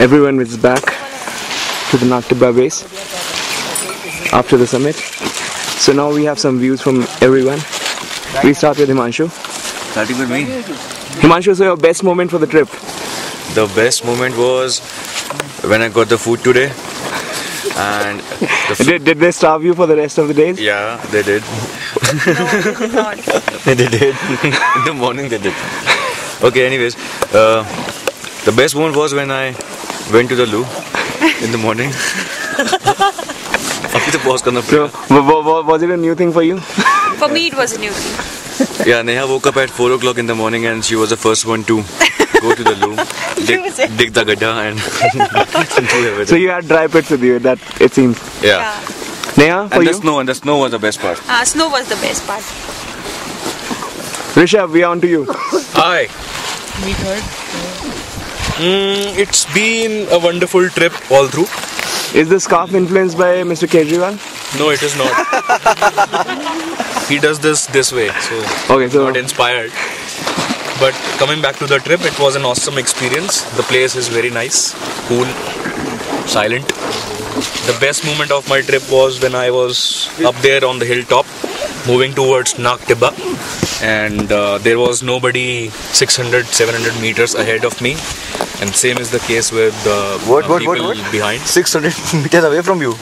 everyone is back to the Nag Tibba base after the summit. So now we have some views from everyone. We start with Himanshu. Starting with me. Himanshu, so your best moment for the trip? The best moment was when I got the food today. And did they starve you for the rest of the days? Yeah, they did. No, they did not. They did. In the morning they did. Okay, anyways, the best moment was when I went to the loo in the morning. So, was it a new thing for you? For me, it was a new thing. Yeah, Neha woke up at 4 o'clock in the morning and she was the first one to go to the loo, dig the gadda and do everything. So you had dry pits with you, that it seems. Yeah. Neha, for and you? the snow was the best part. Snow was the best part. Rishabh, we are on to you. Hi. It's been a wonderful trip all through. Is the scarf influenced by Mr. Kejriwal? No, it is not. He does this way, so not inspired. But coming back to the trip, it was an awesome experience. The place is very nice, cool, silent. The best moment of my trip was when I was up there on the hilltop, moving towards Nag Tibba, and there was nobody 600-700 meters ahead of me, and same is the case with people behind. 600 meters away from you?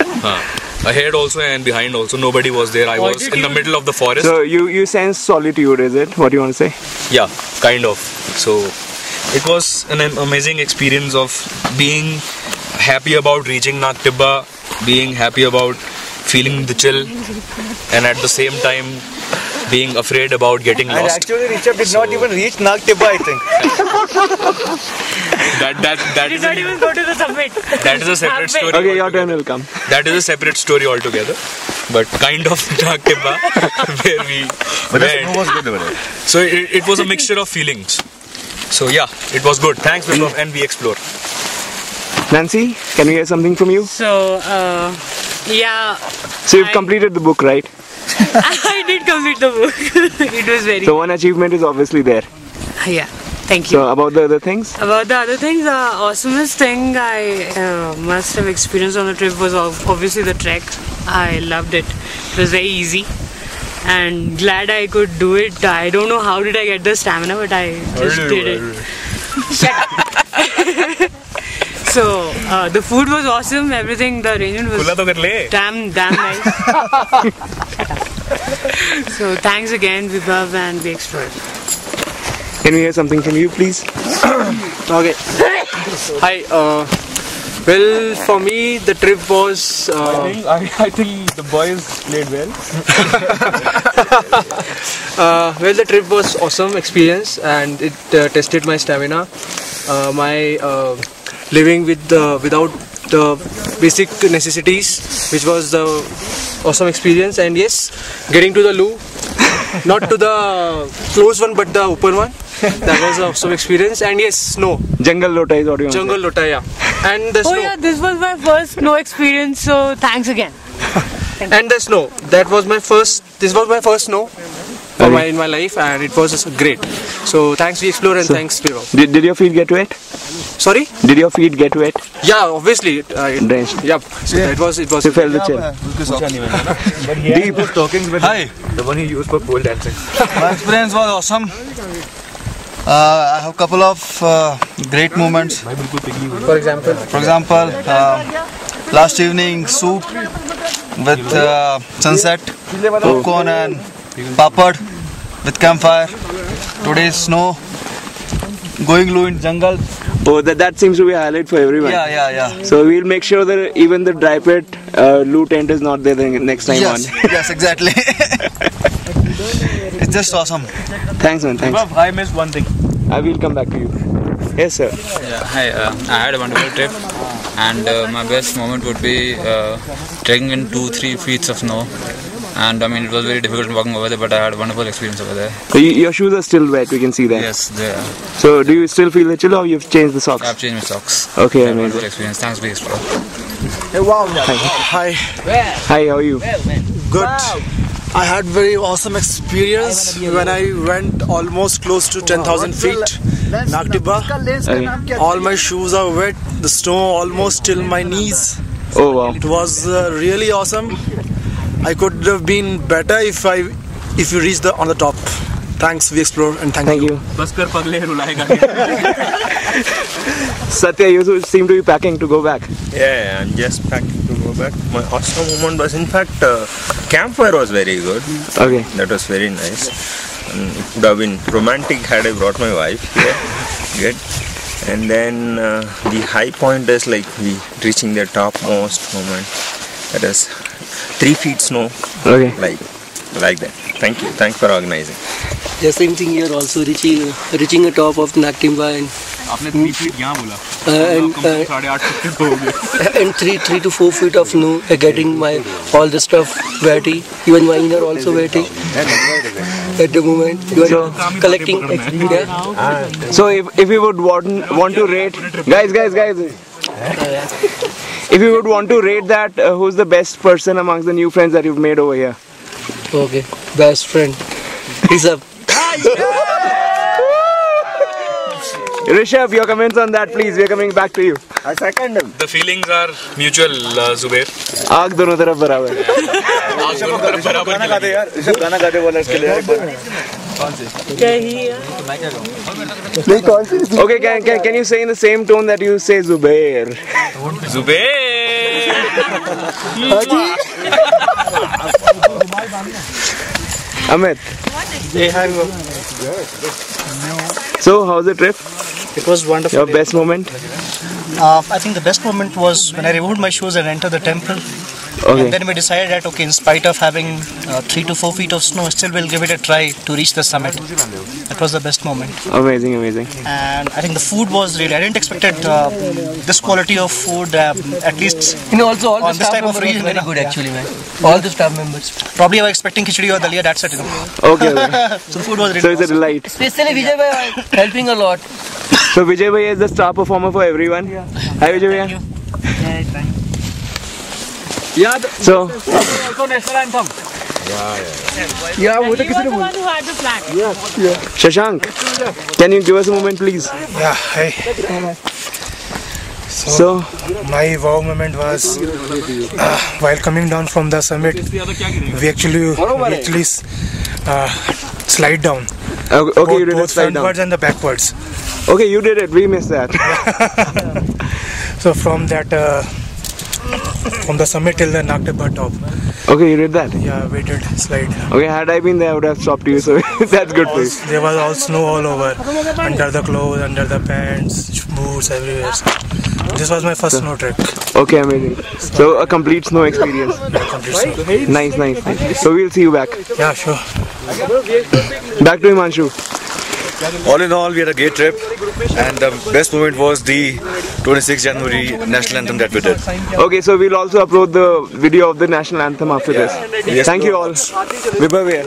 Ahead also and behind also, nobody was there. I was in the middle of the forest. So you sense solitude, is it? What do you want to say? Yeah, kind of. So it was an amazing experience of being happy about reaching Nag Tibba, being happy about feeling the chill, and at the same time being afraid about getting lost. And actually Rishabh did not even reach Nag Tibba, I think. That did not even go to the summit. That is a separate story. Okay, your turn will come. That is a separate story altogether. But kind of Nag Tibba, where we went. Was good over there. So it was a mixture of feelings. So yeah, it was good. Thanks, Vibhav, and we explore. Nancy, can we hear something from you? So, yeah. So you've completed the book, right? I did complete the book. It was very... So one achievement is obviously there. Yeah, thank you. So about the other things? About the other things, the awesomest thing I must have experienced on the trip was obviously the trek. I loved it. It was very easy. And glad I could do it. I don't know how did I get the stamina, but I just did it. Shut up. So, the food was awesome, everything, the arrangement was damn nice. So, thanks again, Vibhav, and we explored. Can we hear something from you, please? Okay. Hi. Well, for me, the trip was... I think the boys played well. Well, the trip was awesome experience, and it tested my stamina. Living without the basic necessities, which was the awesome experience. And yes, getting to the loo, not to the close one but the open one, that was an awesome experience. And yes, snow. Jungle Lota is what you want to say. Jungle Lota, yeah. And the snow. Oh yeah, this was my first snow experience, so thanks again. And the snow, this was my first snow in my life, and it was great. So thanks, we explore, and thanks, Vibhav. Did your feet get wet? Sorry? Did your feet get wet? Yeah, obviously. Drenched. Yep. So it was. You felt the chill. Deep was talking with the one he used for pole dancing. My experience was awesome. I have a couple of great moments. For example, last evening soup with sunset, popcorn and papad with campfire. Today's snow, going low in jungle. Oh, that seems to be a highlight for everyone. Yeah. So we'll make sure that even the dry pit loo tent is not there the next time on. Yes, exactly. It's just awesome. Thanks, man. Thanks. I missed one thing. I will come back to you. Yes, sir. Yeah, hi. I had a wonderful trip, and my best moment would be trekking in 2-3 feet of snow. And I mean, it was very difficult walking over there, but I had a wonderful experience over there. So your shoes are still wet, we can see that. Yes, they are. So do you still feel the chill, or you've changed the socks? I've changed my socks. Okay, amazing. amazing. Wonderful experience. Thanks for the explore. Hi. Hi, how are you? Good. I had very awesome experience when I went almost close to 10,000 feet, Naktiba. Okay. All my shoes are wet, the snow almost till my knees. Oh wow. It was really awesome. I could have been better if you reached on the top. Thanks, we explore, and thank you. Satya, you seem to be packing to go back. Yeah, I'm just packing to go back. My awesome moment was, in fact, campfire was very good. Okay. That was very nice. And it would have been romantic had I brought my wife here. Good. And then the high point is like we reaching the topmost moment. That is 3 feet snow. Okay. Like that. Thank you. Thanks for organizing. The same thing here, also reaching the top of Naktimba and 3 feet यहाँ बोला and 3 to 4 feet of snow, getting my all the stuff wetty, even mine are also wetty at the moment. You are collecting experience. So if you would want to rate, guys, if you would want to rate that, who's the best person amongst the new friends that you've made over here? Okay, best friend. He's up. Rishabh, your comments on that, please. We're coming back to you. I second him. The feelings are mutual, Zubair. आग दोनों तरफ बराबर. आग दोनों तरफ बराबर. गाना गाते यार. ऋषभ गाना गाते बोला इसके लिए. Okay, can you say in the same tone that you say Zubair? Zubair. Amit. So, how's the trip? It was wonderful. Your best moment? I think the best moment was when I removed my shoes and entered the temple. Okay. And then we decided that, okay, in spite of having 3 to 4 feet of snow, still we'll give it a try to reach the summit. That was the best moment. Amazing. And I think the food was really, I didn't expect this quality of food, at least Also all on the this staff type of members region. were very good actually, man. All the staff members. Probably I was expecting khichdi or dalia, that's it. Okay. So the food was really So it's a awesome. delight. Especially Vijay bhai helping a lot. So Vijay Bhai is the star performer for everyone. Hi Vijay Bhai. So Shashank, can you give us a moment, please? Yeah, hi. So my wow moment was while coming down from the summit, we actually slide down. Okay, you did it slide down. Frontwards and the backwards. Okay, you did it. We missed that. So from the summit till the Naktiba top. Okay, you did that? Yeah, we did slide. Okay, had I been there, I would have stopped you. So that's good for you. There was all snow all over, under the clothes, under the pants, boots, everywhere. This was my first snow trek. Okay, amazing. So a complete snow experience. Nice. So we'll see you back. Yeah, sure. Back to Himanshu. All in all, we had a great trip, and the best moment was the 26th January national anthem that we did. Okay, so we'll also upload the video of the national anthem after this. Yes, Thank you all. Vibhav here.